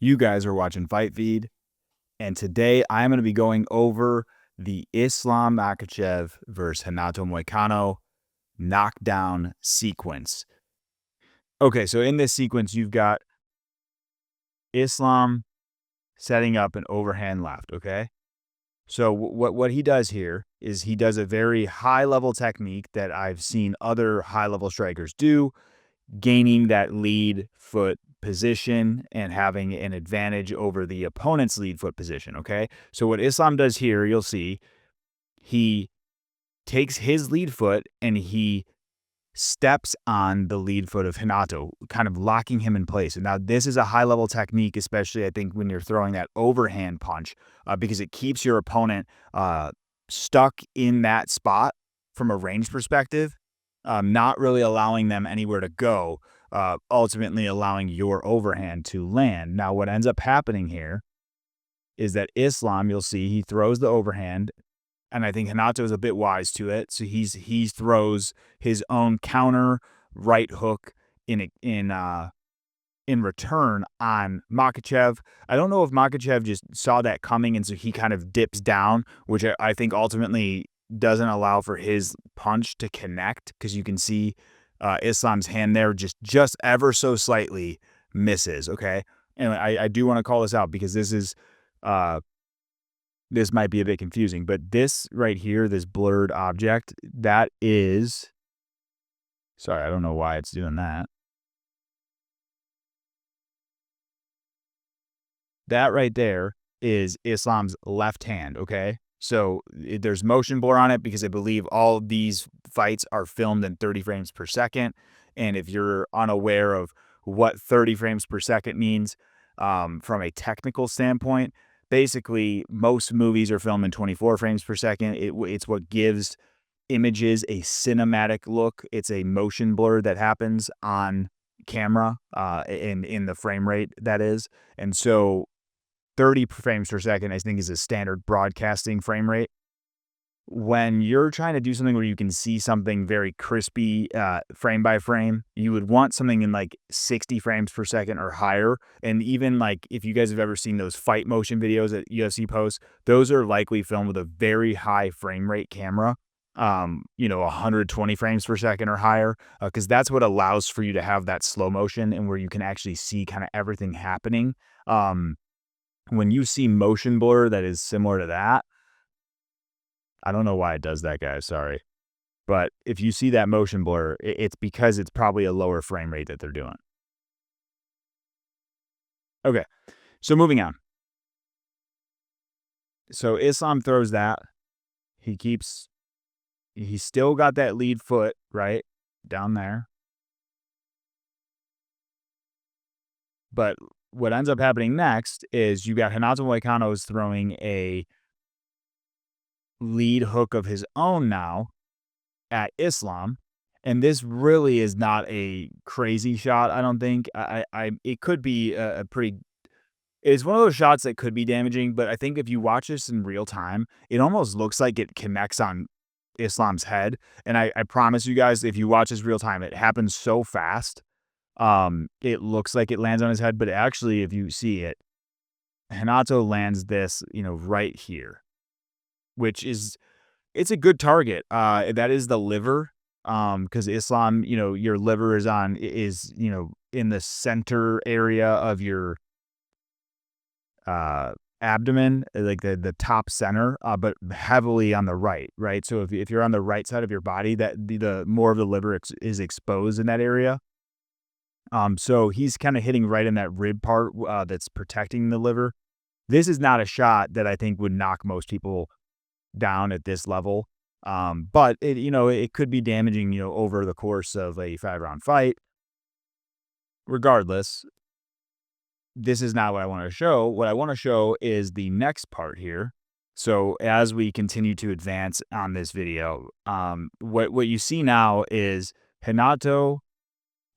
You guys are watching Fight Feed, and today I'm going to be going over the Islam Makhachev versus Renato Moicano knockdown sequence. Okay, so in this sequence, you've got Islam setting up an overhand left, okay? So what he does here is he does a very high-level technique that I've seen other high-level strikers do, gaining that lead foot position and having an advantage over the opponent's lead foot position, okay? So what Islam does here, you'll see, he takes his lead foot and he steps on the lead foot of Renato, kind of locking him in place. And now this is a high-level technique, especially I think when you're throwing that overhand punch, because it keeps your opponent stuck in that spot from a range perspective, not really allowing them anywhere to go, ultimately allowing your overhand to land. Now, what ends up happening here is that Islam, you'll see, he throws the overhand, and I think Renato is a bit wise to it. So he throws his own counter right hook in return on Makhachev. I don't know if Makhachev just saw that coming, and so he kind of dips down, which I think ultimately doesn't allow for his punch to connect, because you can see Islam's hand there just ever so slightly misses, okay? And I do want to call this out because this might be a bit confusing, but this right here, this blurred object, that is, sorry, I don't know why it's doing that. That right there is Islam's left hand, okay? So there's motion blur on it because I believe all of these fights are filmed in 30 frames per second. And if you're unaware of what 30 frames per second means from a technical standpoint, basically most movies are filmed in 24 frames per second. It's what gives images a cinematic look. It's a motion blur that happens on camera in the frame rate, that is. And so 30 frames per second, I think, is a standard broadcasting frame rate. When you're trying to do something where you can see something very crispy frame by frame, you would want something in like 60 frames per second or higher. And even like if you guys have ever seen those fight motion videos that UFC posts, those are likely filmed with a very high frame rate camera, 120 frames per second or higher, because that's what allows for you to have that slow motion and where you can actually see kind of everything happening. When you see motion blur that is similar to that, I don't know why it does that, guys, sorry. But if you see that motion blur, it's because it's probably a lower frame rate that they're doing. Okay, so moving on. So Islam throws that. He's still got that lead foot, right, down there. But what ends up happening next is you got Renato Moicano is throwing a lead hook of his own now at Islam, and this really is not a crazy shot, I don't think. It could be a pretty, it's one of those shots that could be damaging, but I think if you watch this in real time, it almost looks like it connects on Islam's head. And I promise you guys, if you watch this real time, it happens so fast. It looks like it lands on his head, but actually, if you see it, Renato lands this, right here, which is, it's a good target. That is the liver. Because Islam, your liver is in the center area of your abdomen, like the top center, but heavily on the right? So if you're on the right side of your body, that the more of the liver is exposed in that area. So he's kind of hitting right in that rib part that's protecting the liver. This is not a shot that I think would knock most people down at this level. But it could be damaging, over the course of a 5-round fight. Regardless, this is not what I want to show. What I want to show is the next part here. So as we continue to advance on this video, what you see now is Renato,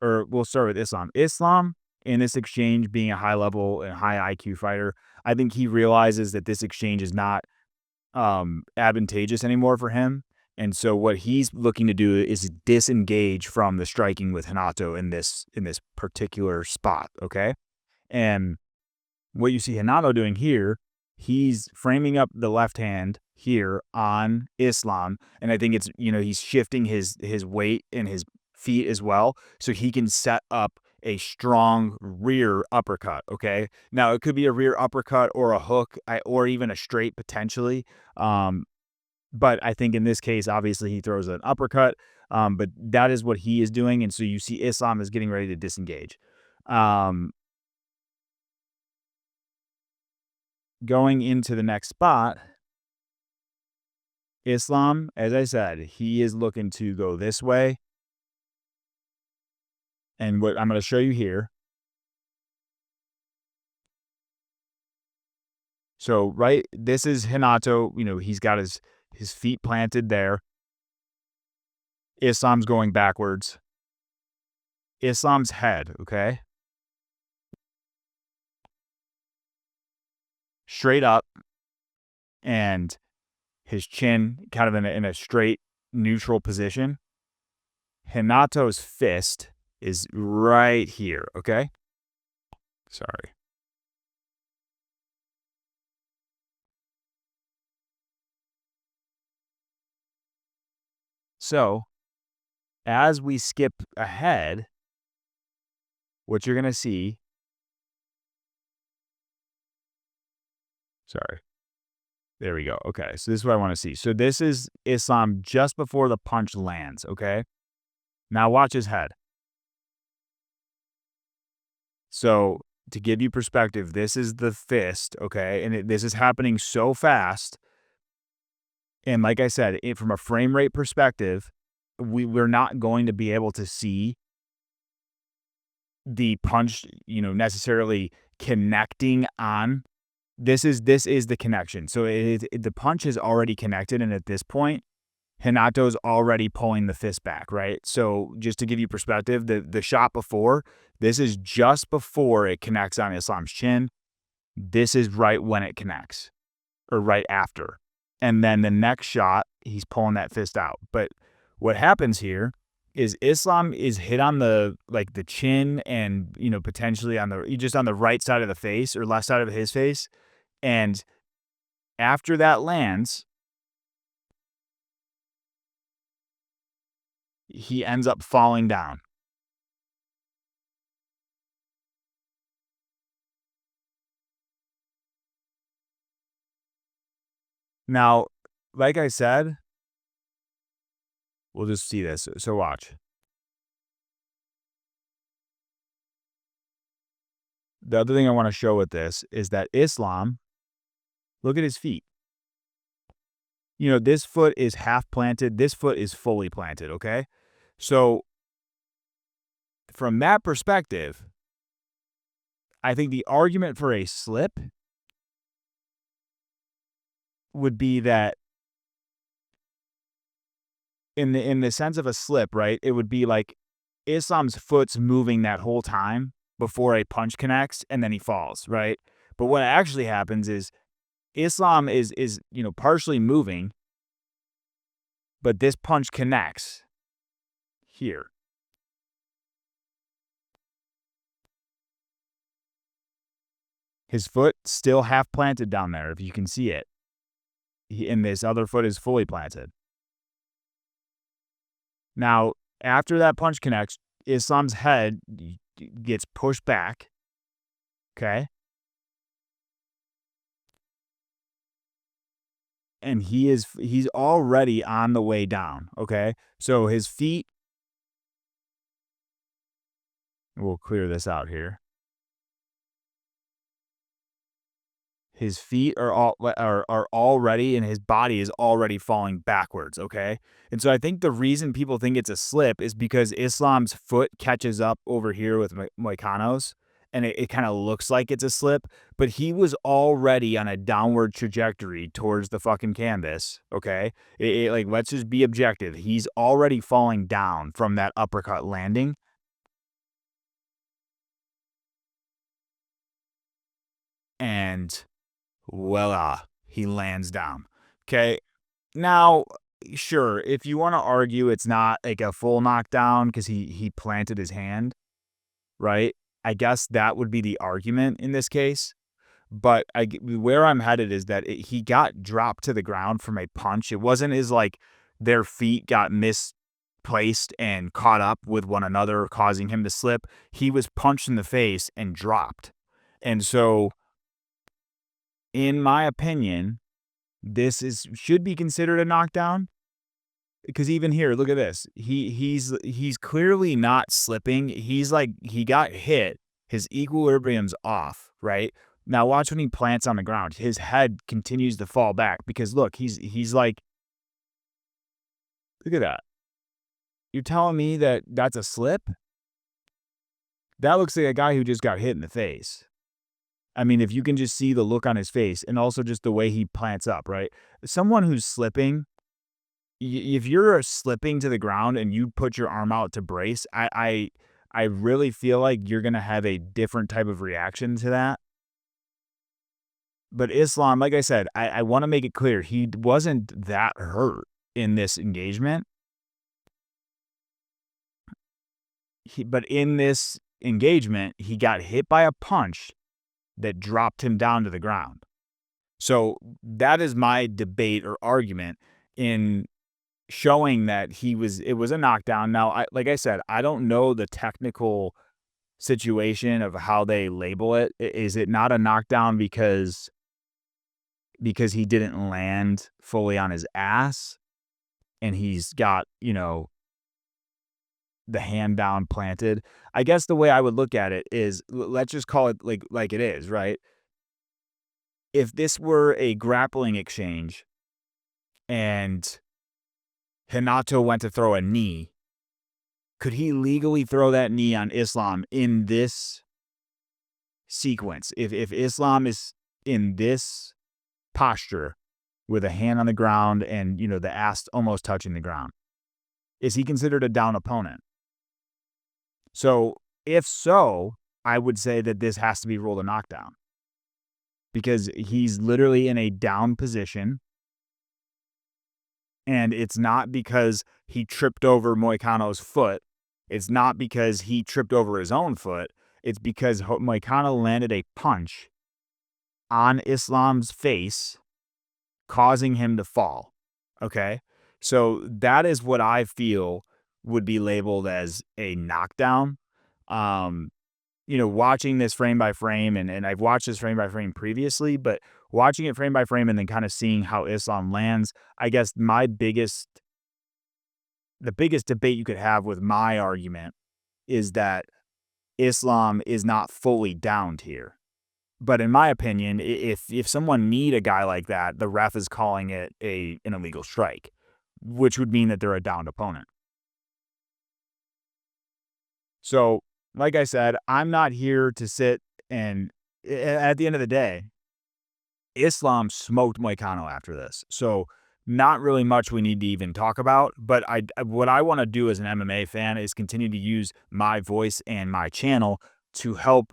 or we'll start with Islam. Islam, in this exchange, being a high level and high IQ fighter, I think he realizes that this exchange is not advantageous anymore for him. And so what he's looking to do is disengage from the striking with Renato in this particular spot, okay? And What you see Renato doing here, he's framing up the left hand here on Islam, and I think it's, he's shifting his weight and his feet as well, so he can set up a strong rear uppercut. Okay, now it could be a rear uppercut or a hook, or even a straight potentially. Um, but I think in this case, obviously he throws an uppercut. But that is what he is doing, and so you see Islam is getting ready to disengage. Um, Going into the next spot, Islam, as I said, he is looking to go this way. And what I'm going to show you here. So, right, this is Renato. He's got his feet planted there. Islam's going backwards. Islam's head, okay? Straight up, and his chin kind of in a straight, neutral position. Renato's fist is right here, okay? Sorry. So, as we skip ahead, what you're going to see, sorry. There we go. Okay, so this is what I want to see. So this is Islam just before the punch lands, okay? Now watch his head. So to give you perspective, this is the fist, okay? And this is happening so fast. And like I said, from a frame rate perspective, we're not going to be able to see the punch, necessarily connecting on. This is the connection. So the punch is already connected, and at this point, Renato's already pulling the fist back, right? So just to give you perspective, the shot before, this is just before it connects on Islam's chin. This is right when it connects, or right after. And then the next shot, he's pulling that fist out. But what happens here is Islam is hit on the chin and, potentially on the right side of the face or left side of his face. And after that lands, he ends up falling down. Now, like I said, we'll just see this. So watch. The other thing I want to show with this is that Islam, look at his feet. This foot is half planted. This foot is fully planted, okay? So from that perspective, I think the argument for a slip would be that in the sense of a slip, right? It would be like Islam's foot's moving that whole time before a punch connects, and then he falls, right? But what actually happens is Islam is partially moving, but this punch connects here. His foot still half planted down there, if you can see it. And this other foot is fully planted. Now, after that punch connects, Islam's head gets pushed back, okay? And he's already on the way down, okay? So his feet, we'll clear this out here. His feet are already, and his body is already falling backwards, okay? And so I think the reason people think it's a slip is because Islam's foot catches up over here with Moicano's, and it kind of looks like it's a slip, but he was already on a downward trajectory towards the fucking canvas, okay? Let's just be objective. He's already falling down from that uppercut landing. And voila, he lands down. Okay. Now, sure, if you want to argue it's not like a full knockdown because he planted his hand, right? I guess that would be the argument in this case. But where I'm headed is that he got dropped to the ground from a punch. It wasn't as like their feet got misplaced and caught up with one another, causing him to slip. He was punched in the face and dropped. And so, in my opinion, this should be considered a knockdown. Because even here, look at this. He's clearly not slipping. He's like he got hit. His equilibrium's off, right? Now watch when he plants on the ground. His head continues to fall back because look, he's like, look at that. You're telling me that that's a slip? That looks like a guy who just got hit in the face. I mean, if you can just see the look on his face and also just the way he plants up, right? Someone who's slipping, if you're slipping to the ground and you put your arm out to brace, I really feel like you're gonna have a different type of reaction to that. But Islam, like I said, I want to make it clear he wasn't that hurt in this engagement. But in this engagement, he got hit by a punch that dropped him down to the ground. So that is my debate or argument in showing that it was a knockdown. Now, like I said, I don't know the technical situation of how they label it. Is it not a knockdown because he didn't land fully on his ass and he's got, the hand down planted? I guess the way I would look at it is let's just call it like it is, right? If this were a grappling exchange and Renato went to throw a knee, could he legally throw that knee on Islam in this sequence? If Islam is in this posture with a hand on the ground and, the ass almost touching the ground, is he considered a down opponent? So if so, I would say that this has to be ruled a knockdown because he's literally in a down position. And it's not because he tripped over Moicano's foot. It's not because he tripped over his own foot. It's because Moicano landed a punch on Islam's face, causing him to fall. Okay? So that is what I feel would be labeled as a knockdown. Watching this frame by frame, and I've watched this frame by frame previously, but watching it frame by frame and then kind of seeing how Islam lands, I guess the biggest debate you could have with my argument is that Islam is not fully downed here. But in my opinion, if someone kneed a guy like that, the ref is calling it an illegal strike, which would mean that they're a downed opponent. So, like I said, I'm not here to sit and at the end of the day, Islam smoked Moicano after this. So not really much we need to even talk about, but what I want to do as an MMA fan is continue to use my voice and my channel to help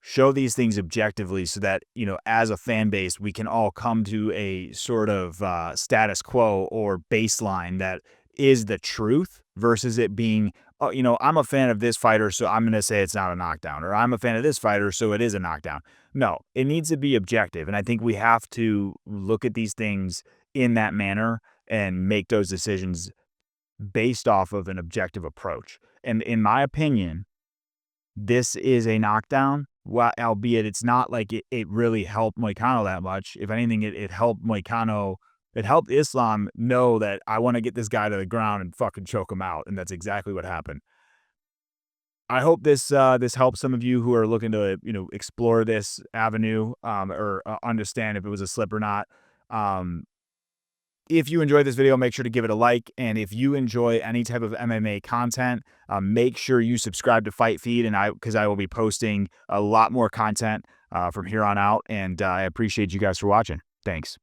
show these things objectively so that, as a fan base, we can all come to a sort of status quo or baseline that is the truth versus it being, oh, I'm a fan of this fighter, so I'm going to say it's not a knockdown, or I'm a fan of this fighter, so it is a knockdown. No, it needs to be objective. And I think we have to look at these things in that manner and make those decisions based off of an objective approach. And in my opinion, this is a knockdown, albeit it's not like it really helped Moicano that much. If anything, it helped Moicano. It helped Islam know that I want to get this guy to the ground and fucking choke him out, and that's exactly what happened. I hope this helps some of you who are looking to explore this avenue or understand if it was a slip or not. If you enjoyed this video, make sure to give it a like, and if you enjoy any type of MMA content, make sure you subscribe to Fight Feed, because I will be posting a lot more content from here on out. And I appreciate you guys for watching. Thanks.